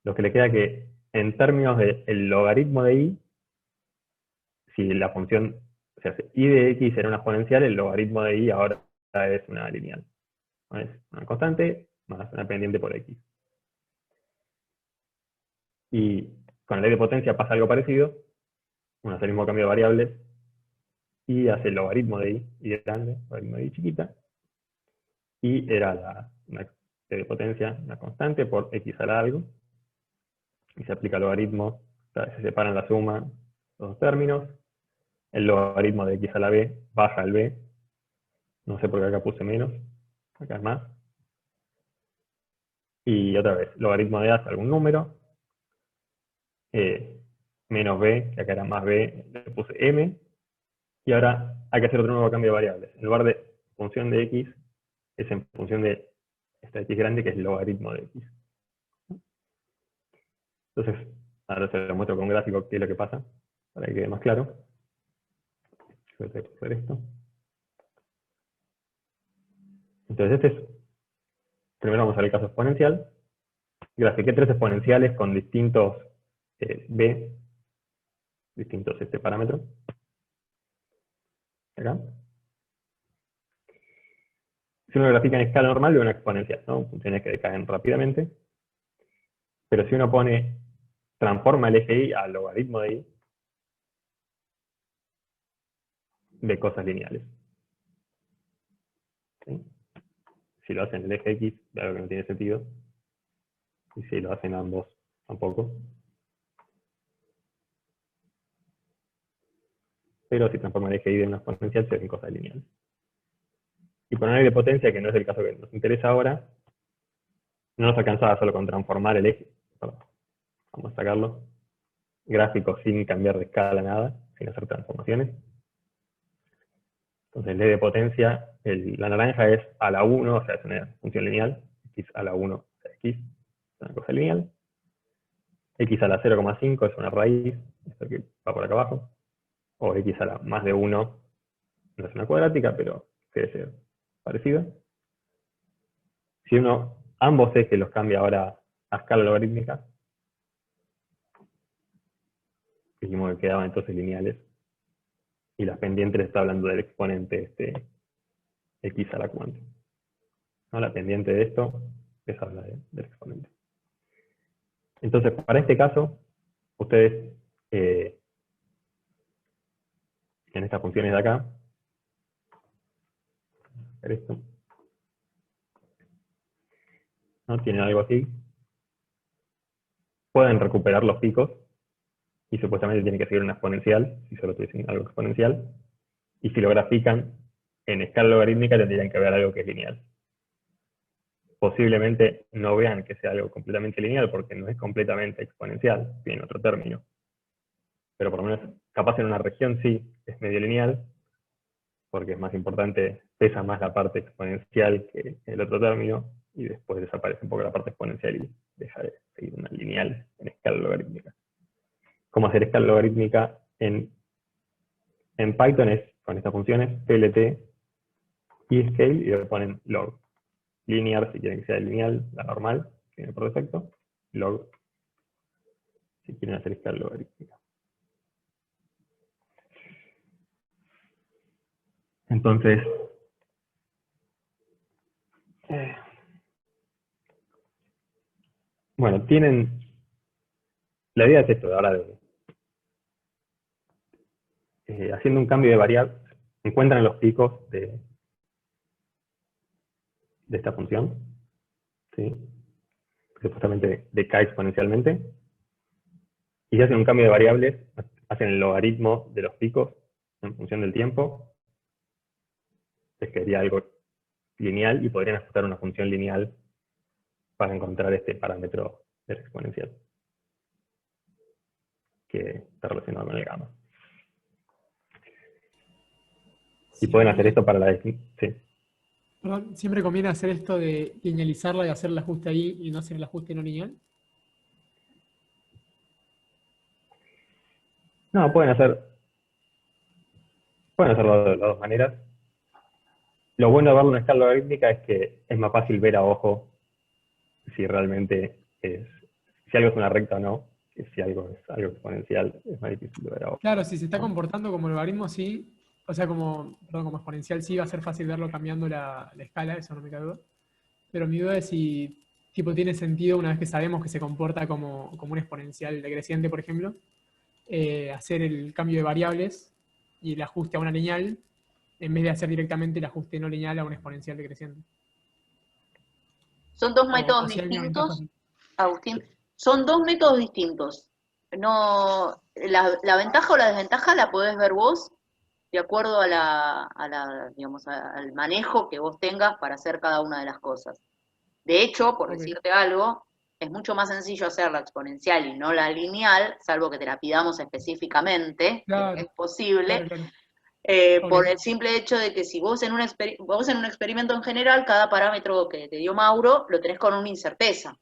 lo que le queda que en términos del logaritmo de y, si la función, o sea, si y de x era una exponencial, el logaritmo de y ahora es una lineal. ¿No? Es una constante más una pendiente por x. Y con la ley de potencia pasa algo parecido, uno hace el mismo cambio de variables y hace el logaritmo de y grande, logaritmo de y chiquita, y era una ley de potencia, una constante por x a la algo, y se aplica el logaritmo, o sea, se separan la suma, los dos términos, el logaritmo de x a la b baja al b, no sé por qué acá puse menos, acá es más, y otra vez, logaritmo de a es algún número, menos b, que acá era más b, le puse m, y ahora hay que hacer otro nuevo cambio de variables. En lugar de función de x, es en función de esta x grande, que es el logaritmo de x. Entonces, ahora se lo muestro con un gráfico qué es lo que pasa, para que quede más claro. Voy a hacer esto. Entonces, primero vamos a ver el caso exponencial. Grafiqué tres exponenciales con distintos b, distintos parámetros. Acá. Si uno grafica en escala normal, ve una exponencial, ¿no? Funciones que decaen rápidamente. Pero si uno transforma el eje y al logaritmo de y, ve cosas lineales. ¿Sí? Si lo hacen en el eje x, ve algo que no tiene sentido. Y si lo hacen ambos, tampoco. Pero si transforman el eje y de una exponencial, se ven cosas lineales. Y con una ley de potencia, que no es el caso que nos interesa ahora, no nos alcanzaba solo con transformar el eje. Perdón, vamos a sacarlo. Gráfico sin cambiar de escala nada, sin hacer transformaciones. Entonces, ley de potencia, la naranja es a la 1, o sea, es una función lineal. X a la 1, o sea, x, es una cosa lineal. X a la 0,5 es una raíz, esto que va por acá abajo. O x a la más de 1, no es una cuadrática, pero debe ser parecido. Si uno ambos ejes los cambia ahora a escala logarítmica, dijimos que quedaban entonces lineales, y las pendientes está hablando del exponente x a la cuánta. ¿No? La pendiente de esto es habla del exponente. Entonces, para este caso, ustedes en estas funciones de acá, esto, ¿no? Tienen algo así, pueden recuperar los picos, y supuestamente tiene que seguir una exponencial, si solo tuviesen algo exponencial, y si lo grafican en escala logarítmica tendrían que ver algo que es lineal. Posiblemente no vean que sea algo completamente lineal porque no es completamente exponencial, tiene otro término. Pero por lo menos capaz en una región sí es medio lineal, porque es más importante, pesa más la parte exponencial que el otro término, y después desaparece un poco la parte exponencial y deja de seguir una lineal en escala logarítmica. ¿Cómo hacer escala logarítmica en Python? Es con estas funciones, plt y scale, y le ponen log. Linear si quieren que sea lineal, la normal, que viene por defecto. Log si quieren hacer escala logarítmica. Entonces, bueno, la idea es esto, ahora haciendo un cambio de variable, encuentran los picos de esta función, ¿sí? Que supuestamente decae exponencialmente, y si hacen un cambio de variables, hacen el logaritmo de los picos en función del tiempo, les quedaría algo lineal, y podrían ajustar una función lineal para encontrar este parámetro de la exponencial, que está relacionado con el gamma. Y pueden hacer esto para la... Sí. Perdón, ¿siempre conviene hacer esto de linealizarla y hacer el ajuste ahí y no hacer el ajuste no lineal? No, pueden hacerlo de las dos maneras. Lo bueno de verlo en escala logarítmica es que es más fácil ver a ojo si realmente si si algo es una recta o no, que si algo es algo exponencial, es más difícil de ver a ojo. Claro, si se está comportando como logaritmo, sí. O sea, perdón, como exponencial, sí va a ser fácil verlo cambiando la escala, eso no me cabe duda. Pero mi duda es si tipo tiene sentido una vez que sabemos que se comporta como un exponencial decreciente, por ejemplo, hacer el cambio de variables y el ajuste a una lineal en vez de hacer directamente el ajuste no lineal a un exponencial decreciente. Son dos métodos O si hay alguna ventaja. distintos, Agustín. Son dos métodos distintos. No, la ventaja o la desventaja la podés ver vos de acuerdo digamos, al manejo que vos tengas para hacer cada una de las cosas. De hecho, por Ok. decirte algo, es mucho más sencillo hacer la exponencial y no la lineal, salvo que te la pidamos específicamente, Claro, que es posible, claro. por Ok. el simple hecho de que si vos en un experimento en general, cada parámetro que te dio Mauro, lo tenés con una incerteza.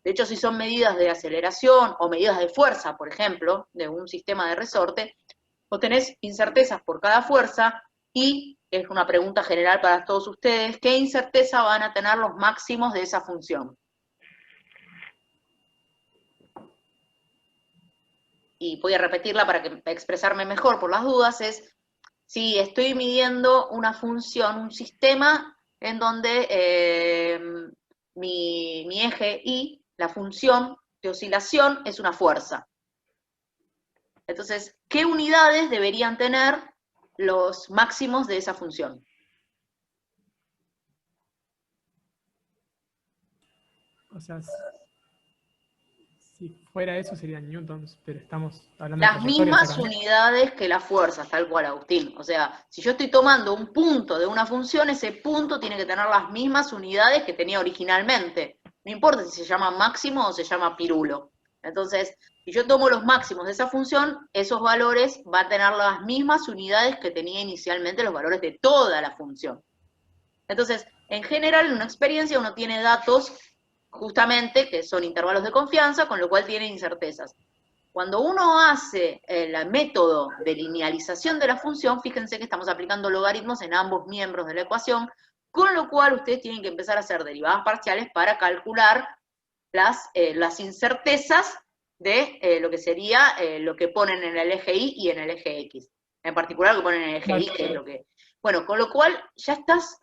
De hecho, si son medidas de aceleración o medidas de fuerza, por ejemplo, de un sistema de resorte, vos tenés incertezas por cada fuerza y, es una pregunta general para todos ustedes, ¿qué incerteza van a tener los máximos de esa función? Y voy a repetirla para expresarme mejor por las dudas, es si estoy midiendo una función, un sistema en donde mi eje Y, la función de oscilación, es una fuerza. Entonces, ¿qué unidades deberían tener los máximos de esa función? O sea, si fuera eso serían newtons, pero estamos hablando de Las trayectorias mismas acá, ¿no? unidades que las fuerzas, tal cual, Agustín. O sea, si yo estoy tomando un punto de una función, ese punto tiene que tener las mismas unidades que tenía originalmente. No importa si se llama máximo o se llama pirulo. Entonces, si yo tomo los máximos de esa función, esos valores van a tener las mismas unidades que tenía inicialmente los valores de toda la función. Entonces, en general, en una experiencia uno tiene datos justamente que son intervalos de confianza, con lo cual tiene incertezas. Cuando uno hace el método de linealización de la función, fíjense que estamos aplicando logaritmos en ambos miembros de la ecuación, con lo cual ustedes tienen que empezar a hacer derivadas parciales para calcular las incertezas de lo que sería lo que ponen en el eje Y y en el eje X. En particular lo que ponen en el eje Y, que es lo que... Bueno, con lo cual ya estás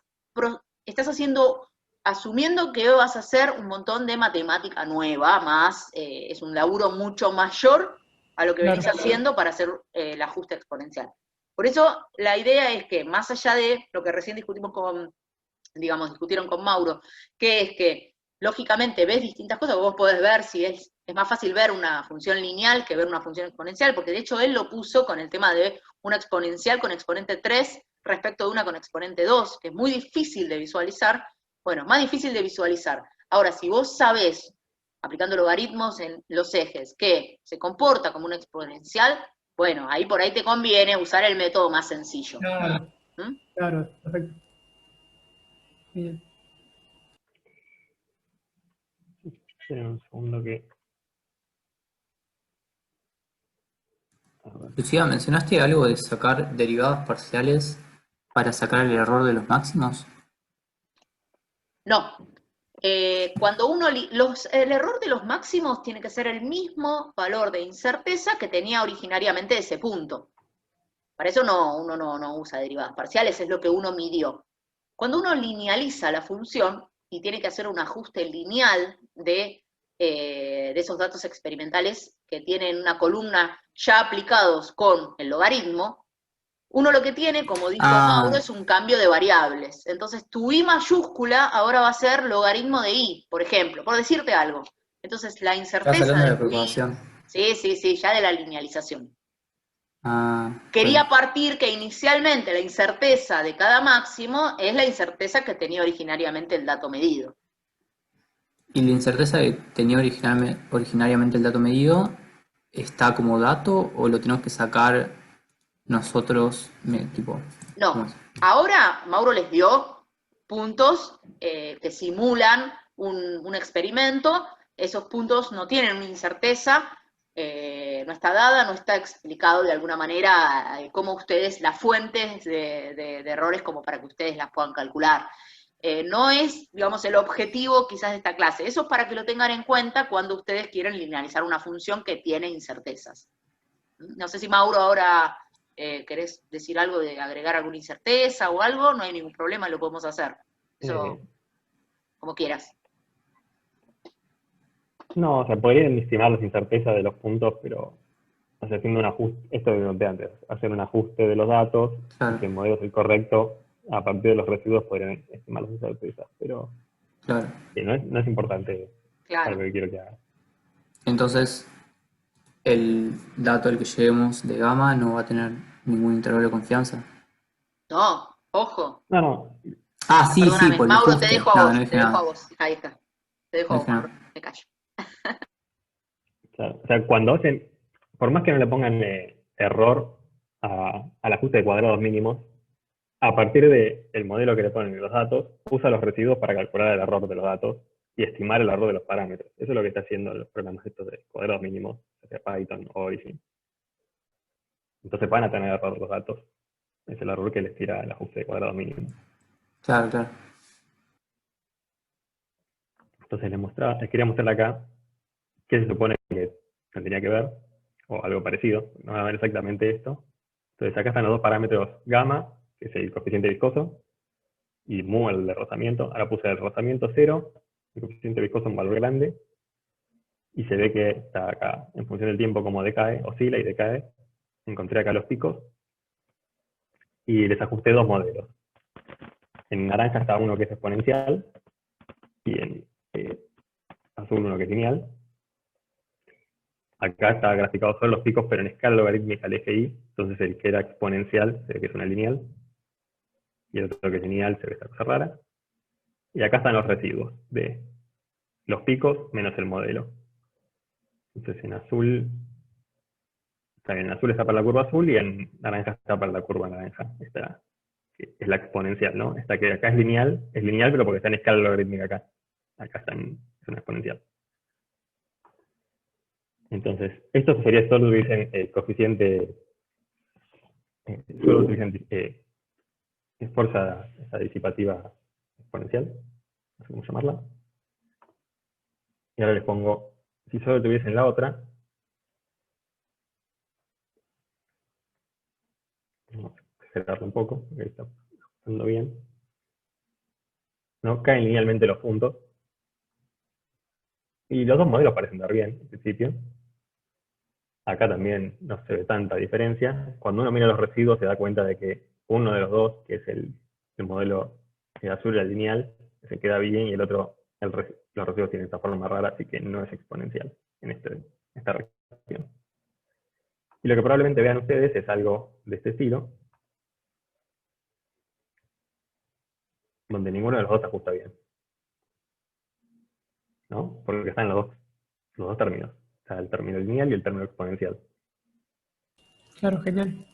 asumiendo que vas a hacer un montón de matemática nueva, más, es un laburo mucho mayor a lo que venís haciendo para hacer el ajuste exponencial. Por eso la idea es que, más allá de lo que recién discutieron con Mauro, que es que lógicamente ves distintas cosas, vos podés ver si es más fácil ver una función lineal que ver una función exponencial, porque de hecho él lo puso con el tema de una exponencial con exponente 3 respecto de una con exponente 2, que es muy difícil de visualizar. Bueno, más difícil de visualizar. Ahora, si vos sabés, aplicando logaritmos en los ejes, que se comporta como una exponencial, bueno, ahí por ahí te conviene usar el método más sencillo. Claro, ¿Mm? claro, perfecto. Bien. Esperen un segundo que... A ver. Lucía, mencionaste algo de sacar derivadas parciales para sacar el error de los máximos. No. Cuando el error de los máximos tiene que ser el mismo valor de incerteza que tenía originariamente ese punto. Para eso uno no usa derivadas parciales, es lo que uno midió. Cuando uno linealiza la función y tiene que hacer un ajuste lineal de esos datos experimentales que tienen una columna ya aplicados con el logaritmo, uno lo que tiene, como dijo Mauro, es un cambio de variables. Entonces, tu I mayúscula ahora va a ser logaritmo de I, por ejemplo, por decirte algo. Entonces, la Estás incerteza hablando de de la tu I... propagación. Sí, ya de la linealización. Quería Bueno. partir que inicialmente la incerteza de cada máximo es la incerteza que tenía originariamente el dato medido. ¿Y la incerteza que tenía originariamente el dato medido está como dato o lo tenemos que sacar nosotros, tipo? ¿Cómo No, es? ahora Mauro les dio puntos que simulan un experimento. Esos puntos no tienen una incerteza, no está dada, no está explicado de alguna manera cómo ustedes, las fuentes de errores como para que ustedes las puedan calcular. No es, digamos, el objetivo quizás de esta clase. Eso es para que lo tengan en cuenta cuando ustedes quieren linealizar una función que tiene incertezas. No sé si Mauro ahora querés decir algo de agregar alguna incerteza o algo, no hay ningún problema, lo podemos hacer. Eso, como quieras. No, o sea, podrían estimar las incertezas de los puntos, pero o sea, haciendo un ajuste, esto que conté antes, hacer un ajuste de los datos, Claro. y que el modelo es el correcto, a partir de los residuos podrían estimar las incertezas, pero Claro. no es importante para Claro. lo que quiero que haga. Entonces, el dato al que lleguemos de gamma no va a tener ningún intervalo de confianza. No, ojo. No, Ah, sí, Perdóname, por el Mauro, te ajuste. dejo a Nada, vos, no dije te dejo a nada. vos. Ahí está. Te dejo No a vos, dije Mauro, nada. me callo. claro. O sea, cuando hacen, por más que no le pongan error al ajuste de cuadrados mínimos, a partir del modelo que le ponen en los datos, usa los residuos para calcular el error de los datos y estimar el error de los parámetros. Eso es lo que está haciendo los programas estos de cuadrados mínimos, sea Python o Origin. Entonces van a tener error los datos. Es el error que les tira el ajuste de cuadrados mínimos. Claro, claro. Entonces les quería mostrar acá qué se supone que tendría que ver, o algo parecido. No va a ver exactamente esto. Entonces acá están los dos parámetros gamma, que es el coeficiente viscoso, y mu, el de rozamiento. Ahora puse el rozamiento 0, el coeficiente viscoso un valor grande, y se ve que está acá, en función del tiempo, como decae, oscila y decae. Encontré acá los picos, y les ajusté dos modelos. En naranja está uno que es exponencial, y en azul uno que es lineal. Acá está graficado solo los picos, pero en escala logarítmica al eje y, entonces el que era exponencial se ve que es una lineal, y el otro que es lineal se ve esta cosa rara. Y acá están los residuos de los picos menos el modelo. Entonces en azul, en azul está para la curva azul y en naranja está para la curva naranja. Esta es la exponencial, ¿no? Esta que acá es lineal pero porque está en escala logarítmica acá. Acá es una exponencial. Entonces, esto sería solo utilizan el coeficiente, solo utilizan fuerza esa disipativa exponencial, no sé cómo llamarla. Y ahora les pongo, si solo tuviesen la otra, vamos a acelerarlo un poco, porque ahí está funcionando bien. ¿No? Caen linealmente los puntos. Y los dos modelos parecen dar bien, en principio. Acá también no se ve tanta diferencia. Cuando uno mira los residuos se da cuenta de que uno de los dos, que es el modelo azul, el lineal, se queda bien, y el otro, los residuos tienen esta forma rara, así que no es exponencial en esta región. Y lo que probablemente vean ustedes es algo de este estilo, donde ninguno de los dos se ajusta bien, ¿no? Porque están los dos términos. O sea, el término lineal y el término exponencial. Claro, genial.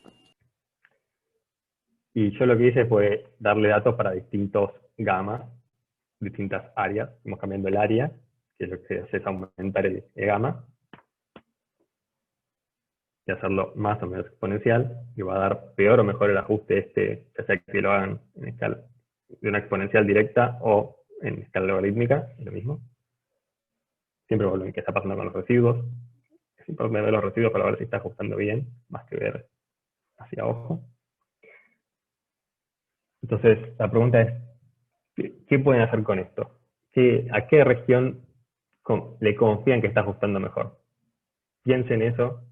Y yo lo que hice fue darle datos para distintos gamas, distintas áreas. Estamos cambiando el área, que es lo que hace es aumentar el gamma, y hacerlo más o menos exponencial, y va a dar peor o mejor el ajuste ya sea que lo hagan en escala de una exponencial directa o en escala logarítmica, es lo mismo. Siempre vuelven qué está pasando con los residuos. Es importante ver los residuos para ver si está ajustando bien, más que ver hacia abajo. Entonces, la pregunta es, ¿qué pueden hacer con esto? ¿A qué región le confían que está ajustando mejor? Piensen eso.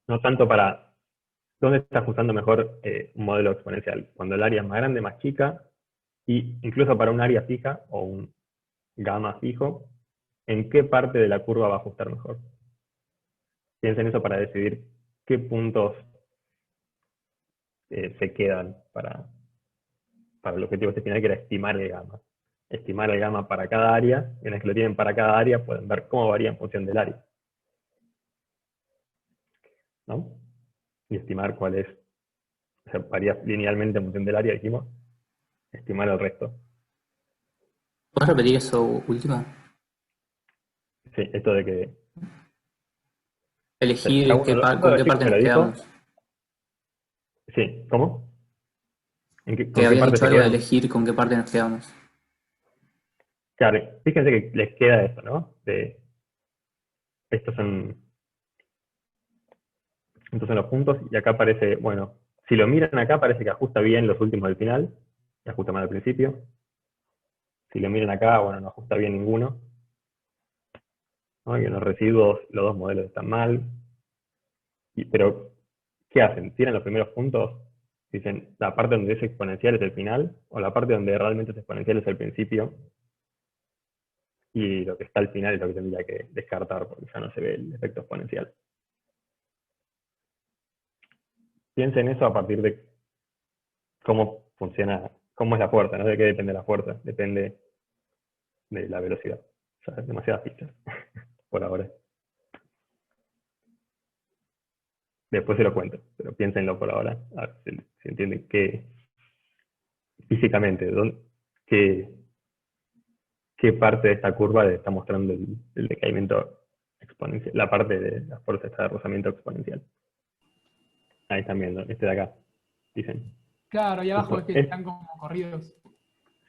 No tanto para dónde está ajustando mejor un modelo exponencial. Cuando el área es más grande, más chica, y incluso para un área fija o un gamma fijo, ¿en qué parte de la curva va a ajustar mejor? Piensen eso para decidir qué puntos se quedan para el objetivo este final, que era estimar el gamma. Estimar el gamma para cada área, y una vez que lo tienen para cada área, pueden ver cómo varía en función del área, ¿no? Y estimar cuál es, o sea, varía linealmente en función del área, dijimos, estimar el resto. ¿Puedes repetir eso último? Sí, esto de que Elegir uno con de los qué chicos parte me nos lo dijo. quedamos. Sí, ¿cómo? ¿Con Que qué habías parte dicho se algo de quedan? elegir con qué parte nos quedamos. Claro, fíjense que les queda eso, ¿no? Estos son, estos son los puntos, y acá aparece, bueno, si lo miran acá parece que ajusta bien los últimos del final, y ajusta mal al principio. Si lo miran acá, bueno, no ajusta bien ninguno, ¿no? Y en los residuos los dos modelos están mal. Pero, ¿qué hacen? ¿Tiran los primeros puntos? Dicen, la parte donde es exponencial es el final, o la parte donde realmente es exponencial es el principio, y lo que está al final es lo que tendría que descartar, porque ya no se ve el efecto exponencial. Piensen eso a partir de cómo funciona, cómo es la fuerza, ¿no? De qué depende la fuerza, depende de la velocidad. O sea, demasiadas pistas por ahora. Después se lo cuento, pero piénsenlo por ahora, a ver si entienden qué físicamente, qué, qué parte de esta curva está mostrando el decaimiento exponencial, la parte de la fuerza está de rozamiento exponencial. Ahí están viendo, este de acá, dicen. Claro, ahí abajo es Justo, que están como corridos.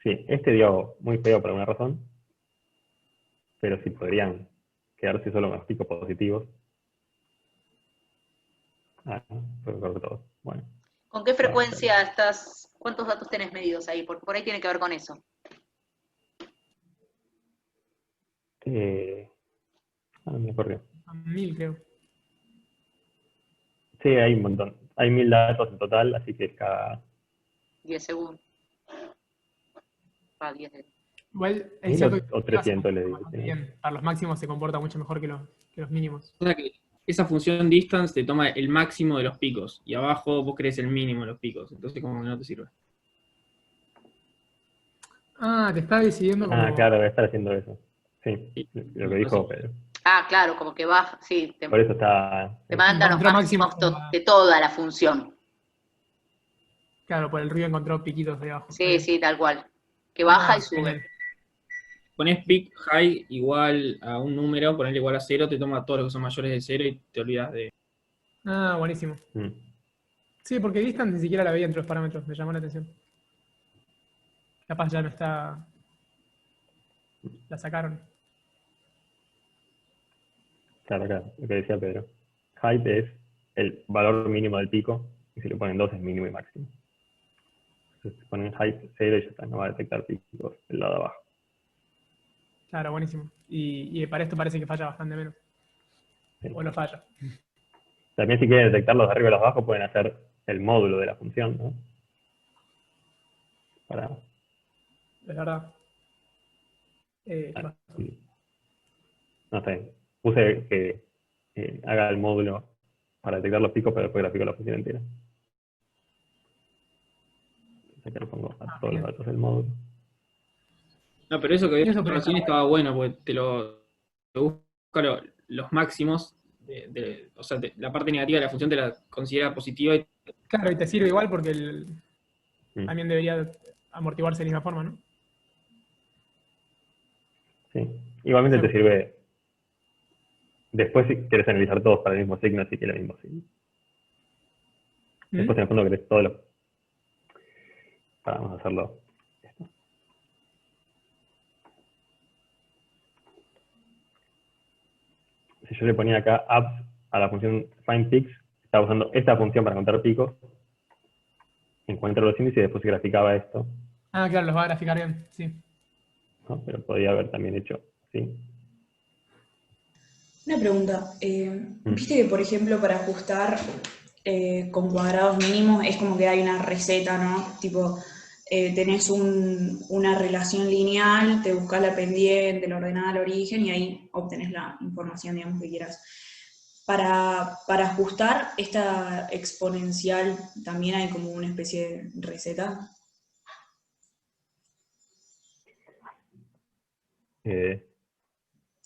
sí, este dio muy feo por alguna razón, pero si podrían quedarse solo con los picos positivos. Fue mejor que todo. Bueno, ¿Con qué vamos a ver. frecuencia estás, cuántos datos tenés medidos ahí? Porque por ahí tiene que ver con eso. No me ocurrió. 1000 creo. Sí, hay un montón. Hay 1000 datos en total, así que cada 10 segundos. 10 Igual es 1000 cierto que o se 300 le comporta digo. bastante bien. Para los máximos se comporta mucho mejor que los mínimos. O sea que esa función distance te toma el máximo de los picos y abajo vos crees el mínimo de los picos, entonces como que no te sirve. Ah, te está decidiendo como. Claro, debe estar haciendo eso. Sí, Sí, lo que no dijo sé. Pedro. Ah, claro, como que baja, sí, Por eso está. te manda los Encontró máximos máximos de toda la función. Claro, por el ruido encontró piquitos de abajo. Sí, sí, tal cual. Que Ah, baja y sube. genial. Pones peak high igual a un número, ponerle igual a 0, te toma todos los que son mayores de 0 y te olvidas de... Ah, buenísimo. Mm. Sí, porque distance ni siquiera la veía entre los parámetros, me llamó la atención. Capaz ya no está. La sacaron. Claro, claro, lo que decía Pedro. Height es el valor mínimo del pico, y si le ponen 2 es mínimo y máximo. Entonces, si ponen height 0 y ya está, no va a detectar picos del lado de abajo. Claro, buenísimo. Y para esto parece que falla bastante menos. Sí. O no falla. También si quieren detectar los de arriba y los de abajo, pueden hacer el módulo de la función, ¿no? Para, Es verdad. ¿Qué más? no sé, puse que haga el módulo para detectar los picos, pero después grafico la función entera. Acá le pongo a todos los Bien. datos del módulo. No, pero eso que Y habías eso hecho podría estar recién bueno. estaba bueno, porque te busca los máximos, o sea, la parte negativa de la función te la considera positiva y Claro, y te sirve igual porque Mm. también debería amortiguarse de la misma forma, ¿no? Sí. Igualmente O sea, te sirve después si quieres analizar todos para el mismo signo, así que el mismo signo. Después en el fondo querés todos los. Vamos a hacerlo. Esto. Si yo le ponía acá apps a la función findPeaks, estaba usando esta función para contar picos, encuentro los índices y después se graficaba esto, claro, los va a graficar bien, sí. ¿no? Pero podía haber también hecho así. Una pregunta. Mm. Viste que, por ejemplo, para ajustar con cuadrados mínimos es como que hay una receta, ¿no? Tipo, tenés una relación lineal, te buscas la pendiente, la ordenada al origen y ahí obtenés la información, digamos, que quieras. Para ajustar esta exponencial también hay como una especie de receta.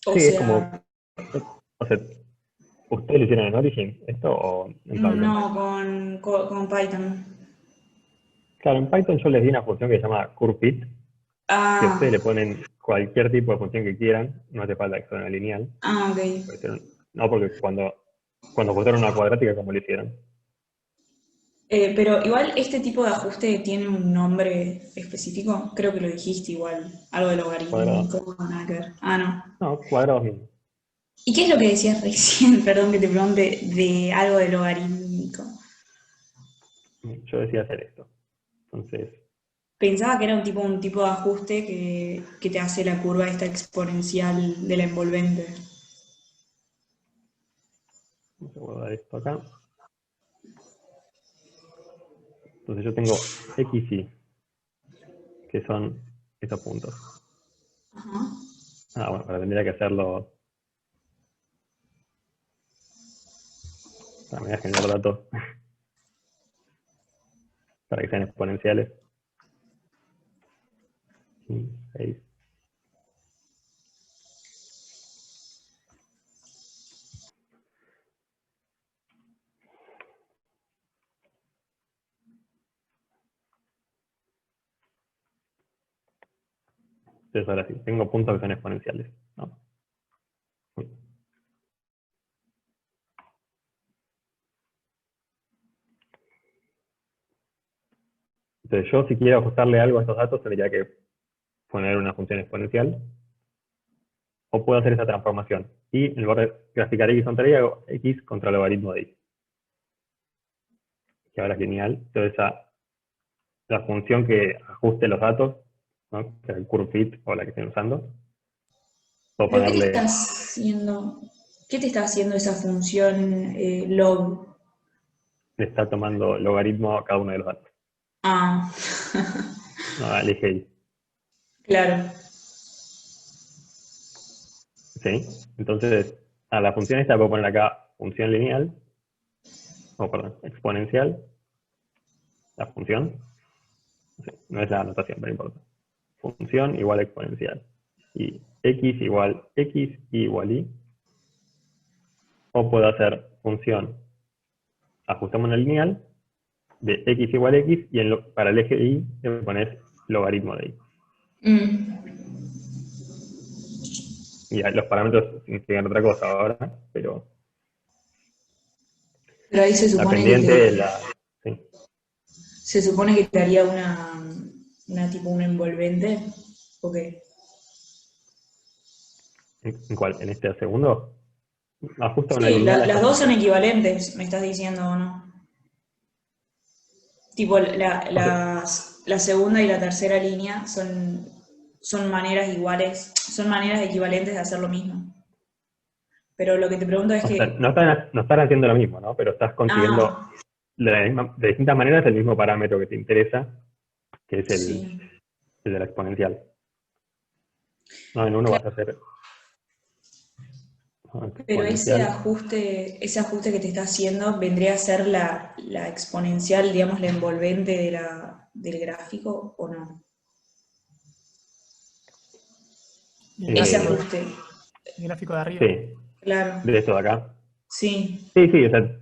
O Sí, es como. sea, O sea, ¿ustedes lo hicieron en Origin esto o en Python? no con Python. Claro, en Python yo les di una función que se llama curvefit, que ustedes le Ah, ponen cualquier tipo de función que quieran, no hace falta que sea una lineal. ok. No, porque cuando ajustaron una cuadrática, como lo hicieron. Pero igual este tipo de ajuste tiene un nombre específico, creo que lo dijiste igual, algo de Cuadrado. logarítmico, nada que ver. Ah, no. No, cuadrados mínimos. ¿Y qué es lo que decías recién? Perdón que te pregunte, de algo de logarítmico. Yo decía hacer esto. Entonces, Pensaba que era un tipo de ajuste que te hace la curva esta exponencial de la envolvente. vamos a guardar esto acá. Entonces yo tengo X, Y, que son estos puntos. Ajá. Ah, bueno, pero tendría que hacerlo. Me voy a generar datos para que sean exponenciales. 6. Entonces ahora sí, tengo puntos que son exponenciales, ¿no? Uy. Entonces yo si quiero ajustarle algo a estos datos tendría que poner una función exponencial o puedo hacer esa transformación. Y en lugar de graficar X contra Y, hago X contra el logaritmo de Y. Que ahora es lineal. Entonces la función que ajuste los datos, ¿no? Que sea el curve fit o la que estén usando, puedo ¿Pero ponerle, qué te está haciendo esa función log? le está tomando logaritmo a cada uno de los datos. Ah, No, elige Y. claro. ¿Sí? Entonces, a la función esta puedo poner acá función lineal, o perdón, exponencial, la función, sí, no es la anotación, pero importa. Función igual a exponencial. Y x igual x, y igual y. O puedo hacer función, ajustamos una lineal, de x igual x, y para el eje de y le pones logaritmo de y. Mm. Y los parámetros significan otra cosa ahora, pero Pero ahí la pendiente, sí. se supone que te haría una tipo un envolvente. Ok. ¿En cuál? ¿En este segundo? Ajusta una Sí, lineal a las esta dos son función. equivalentes, me estás diciendo, ¿o no? Tipo, O sea, la segunda y la tercera línea son maneras iguales, son maneras equivalentes de hacer lo mismo. Pero lo que te pregunto es que, no están haciendo lo mismo, ¿no? Pero estás consiguiendo ah, de distintas maneras el mismo parámetro que te interesa, que es sí, el de la exponencial. No, en uno vas a claro, hacer pero exponencial. ese ajuste que te está haciendo vendría a ser la exponencial, digamos, la envolvente del gráfico, ¿o no? El Ese gráfico, Eh, ajuste, el gráfico de arriba. sí, claro, de esto de acá. sí, Sí, sí, o sea,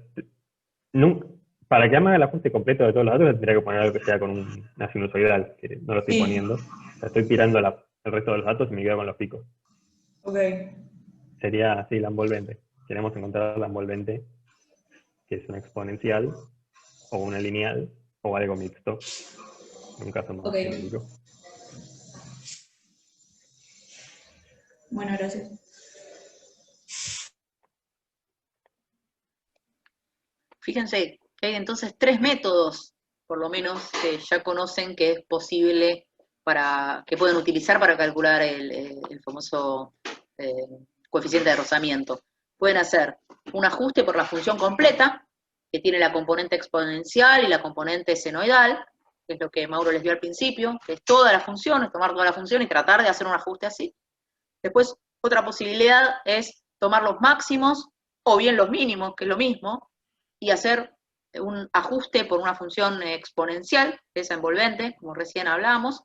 nun- para que me haga el ajuste completo de todos los datos, tendría que poner algo que sea con una sinusoidal, que no lo estoy sí, poniendo. O sea, estoy tirando el resto de los datos y me quedo con los picos. ok. Sería así la envolvente. Queremos encontrar la envolvente, que es una exponencial, o una lineal, o algo mixto, en un caso Ok, más genérico. bueno, gracias. Fíjense que hay entonces tres métodos, por lo menos, que ya conocen que es posible que pueden utilizar para calcular el famoso eh, coeficiente de rozamiento. Pueden hacer un ajuste por la función completa, que tiene la componente exponencial y la componente senoidal, que es lo que Mauro les dio al principio, que es toda la función, es tomar toda la función y tratar de hacer un ajuste así. Después, otra posibilidad es tomar los máximos o bien los mínimos, que es lo mismo, y hacer un ajuste por una función exponencial, esa envolvente, como recién hablamos.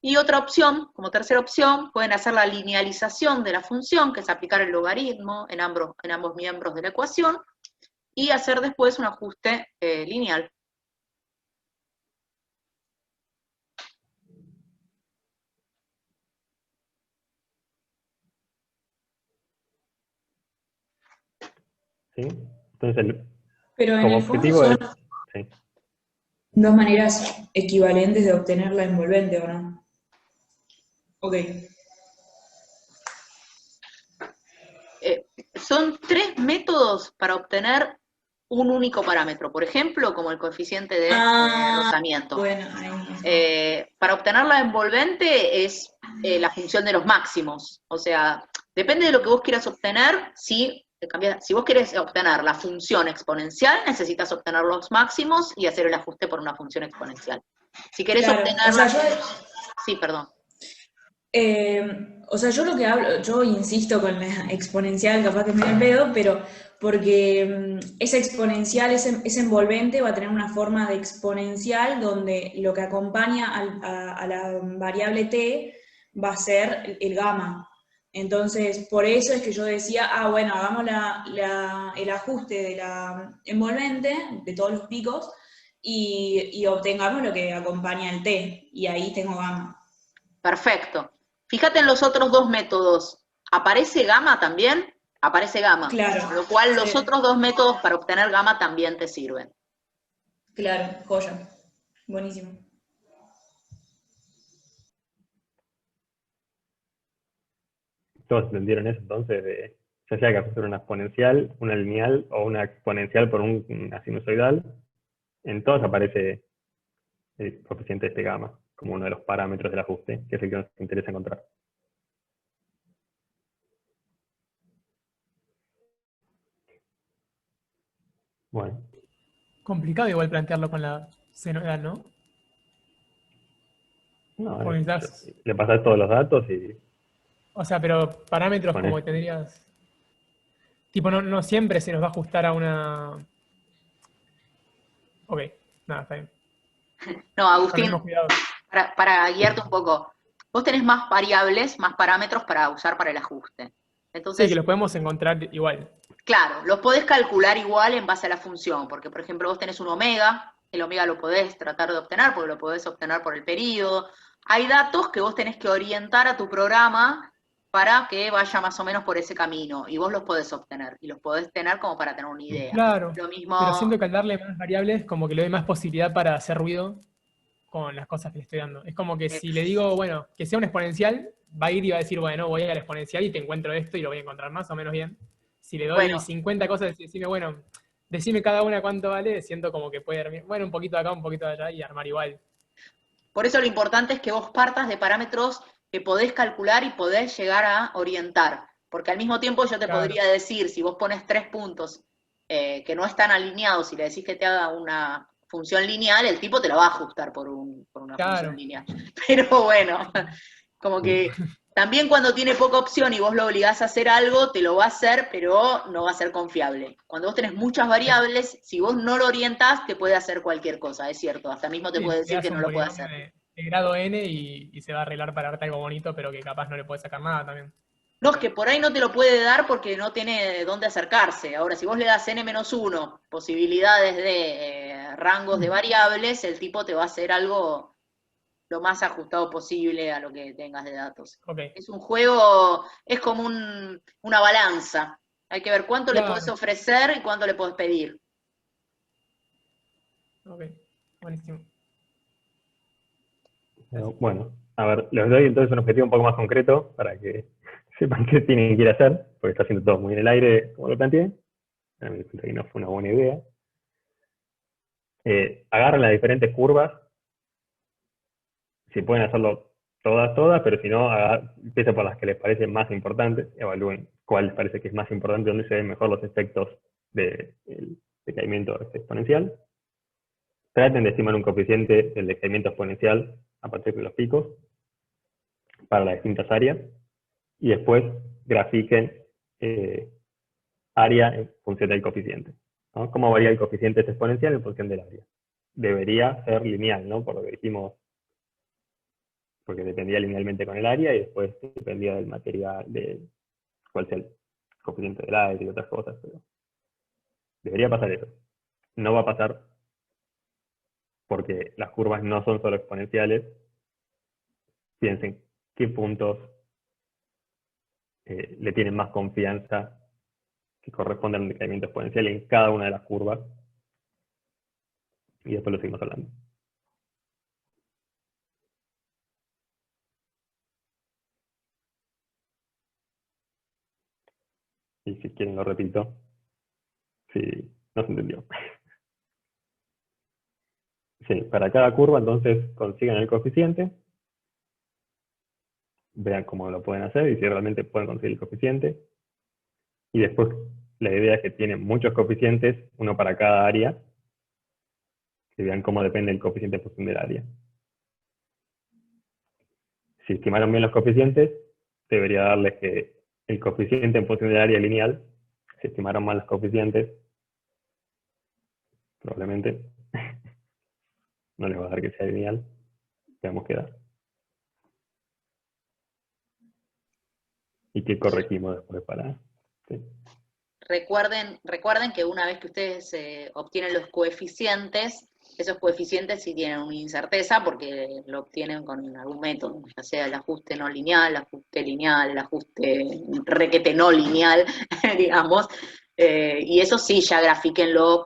Y otra opción, como tercera opción, pueden hacer la linealización de la función, que es aplicar el logaritmo en ambos miembros de la ecuación, y hacer después un ajuste lineal. ¿Sí? Entonces, Pero en como el fondo objetivo son, es, sí, dos maneras equivalentes de obtener la envolvente, ¿o no? Ok. Son 3 métodos para obtener un único parámetro. Por ejemplo, como el coeficiente de rozamiento. Bueno, ahí. Para obtener la envolvente es la función de los máximos. O sea, depende de lo que vos quieras obtener. Si vos querés obtener la función exponencial, necesitas obtener los máximos y hacer el ajuste por una función exponencial. Si querés obtener... O sea, Sí, perdón. O sea, yo lo que hablo, yo insisto con la exponencial, capaz que me da el pedo, pero porque esa exponencial, ese envolvente va a tener una forma de exponencial donde lo que acompaña a la variable t va a ser el gamma. Entonces, por eso es que yo decía, bueno, hagamos el ajuste de la envolvente, de todos los picos, y obtengamos lo que acompaña el t, y ahí tengo gamma. Perfecto. Fíjate en los otros dos métodos. ¿Aparece gamma también? Aparece gamma. Claro. Con lo cual los Sí. otros dos métodos para obtener gamma también te sirven. Claro, joya. Buenísimo. ¿Todos entendieron eso entonces? Ya sea que hacer una exponencial, una lineal o una exponencial por una sinusoidal, en todos aparece el coeficiente de este gamma como uno de los parámetros del ajuste, que es el que nos interesa encontrar. Bueno. Complicado igual plantearlo con la senoidal, ¿no? No, Porque necesitas, le pasas todos los datos y... o sea, pero parámetros Con como esto. que tendrías... Tipo, no siempre se nos va a ajustar a una... Ok, nada, está bien. No, Agustín, Con cuidado. para guiarte un poco, vos tenés más variables, más parámetros para usar para el ajuste. Sí, Entonces, que los podemos encontrar igual. claro, los podés calcular igual en base a la función, porque por ejemplo vos tenés un omega, el omega lo podés tratar de obtener, porque lo podés obtener por el período. Hay datos que vos tenés que orientar a tu programa para que vaya más o menos por ese camino, y vos los podés obtener, y los podés tener como para tener una idea. Claro, Lo mismo... pero siento que al darle más variables, como que le doy más posibilidad para hacer ruido con las cosas que le estoy dando. Es como que si le digo, bueno, que sea un exponencial, va a ir y va a decir, bueno, voy al exponencial y te encuentro esto y lo voy a encontrar más o menos bien. Si le doy Bueno, 50 cosas y decime, bueno, decime cada una cuánto vale, siento como que puede, bueno, un poquito de acá, un poquito de allá y armar igual. por eso lo importante es que vos partas de parámetros que podés calcular y podés llegar a orientar. Porque al mismo tiempo yo te Claro. podría decir, si vos pones 3 puntos que no están alineados y le decís que te haga una función lineal, el tipo te la va a ajustar por una Claro. función lineal. Pero bueno, como que también cuando tiene poca opción y vos lo obligás a hacer algo, te lo va a hacer, pero no va a ser confiable. Cuando vos tenés muchas variables, si vos no lo orientás, te puede hacer cualquier cosa, es cierto. Hasta mismo te Sí, puede le decir das que no un lo puede polinomio hacer. de grado n y se va a arreglar para darte algo bonito, pero que capaz no le puedes sacar nada también. No, es que por ahí no te lo puede dar porque no tiene dónde acercarse. Ahora, si vos le das n-1 posibilidades de rangos de variables, el tipo te va a hacer algo lo más ajustado posible a lo que tengas de datos. Okay. Es un juego, es como una balanza. Hay que ver cuánto le podés ofrecer y cuánto le podés pedir. Ok, buenísimo. Bueno, a ver, les doy entonces un objetivo un poco más concreto para que sepan qué tienen que ir a hacer, porque está haciendo todo muy en el aire, como lo planteé. A mí me cuenta que no fue una buena idea. Agarren las diferentes curvas, si pueden hacerlo todas, pero si no, empiecen por las que les parecen más importantes, evalúen cuál les parece que es más importante, dónde se ven mejor los efectos del decaimiento exponencial. Traten de estimar un coeficiente del decaimiento exponencial a partir de los picos para las distintas áreas, y después grafiquen área en función del coeficiente, ¿no? ¿Cómo varía el coeficiente exponencial en función del área? Debería ser lineal, ¿no? Por lo que dijimos, porque dependía linealmente con el área y después dependía del material, de cuál sea el coeficiente del aire y otras cosas, pero debería pasar eso. No va a pasar porque las curvas no son solo exponenciales. Piensen qué puntos le tienen más confianza que corresponden a un decaimiento exponencial en cada una de las curvas, y después lo seguimos hablando. Y si quieren lo repito, si no se entendió. Sí, para cada curva entonces consigan el coeficiente, vean cómo lo pueden hacer y si realmente pueden conseguir el coeficiente. Y después la idea es que tienen muchos coeficientes, uno para cada área, que vean cómo depende el coeficiente en función del área. Si estimaron bien los coeficientes, debería darles que el coeficiente en función del área lineal. Si estimaron mal los coeficientes, probablemente no les va a dar que sea lineal. Veamos qué da. Y qué corregimos después para... Sí. Recuerden que una vez que ustedes obtienen los coeficientes, esos coeficientes sí tienen una incerteza porque lo obtienen con algún método, ya sea el ajuste no lineal, el ajuste requete no lineal, digamos, y eso sí, ya grafíquenlo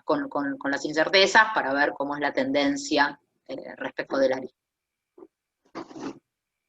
con las incertezas para ver cómo es la tendencia respecto del área.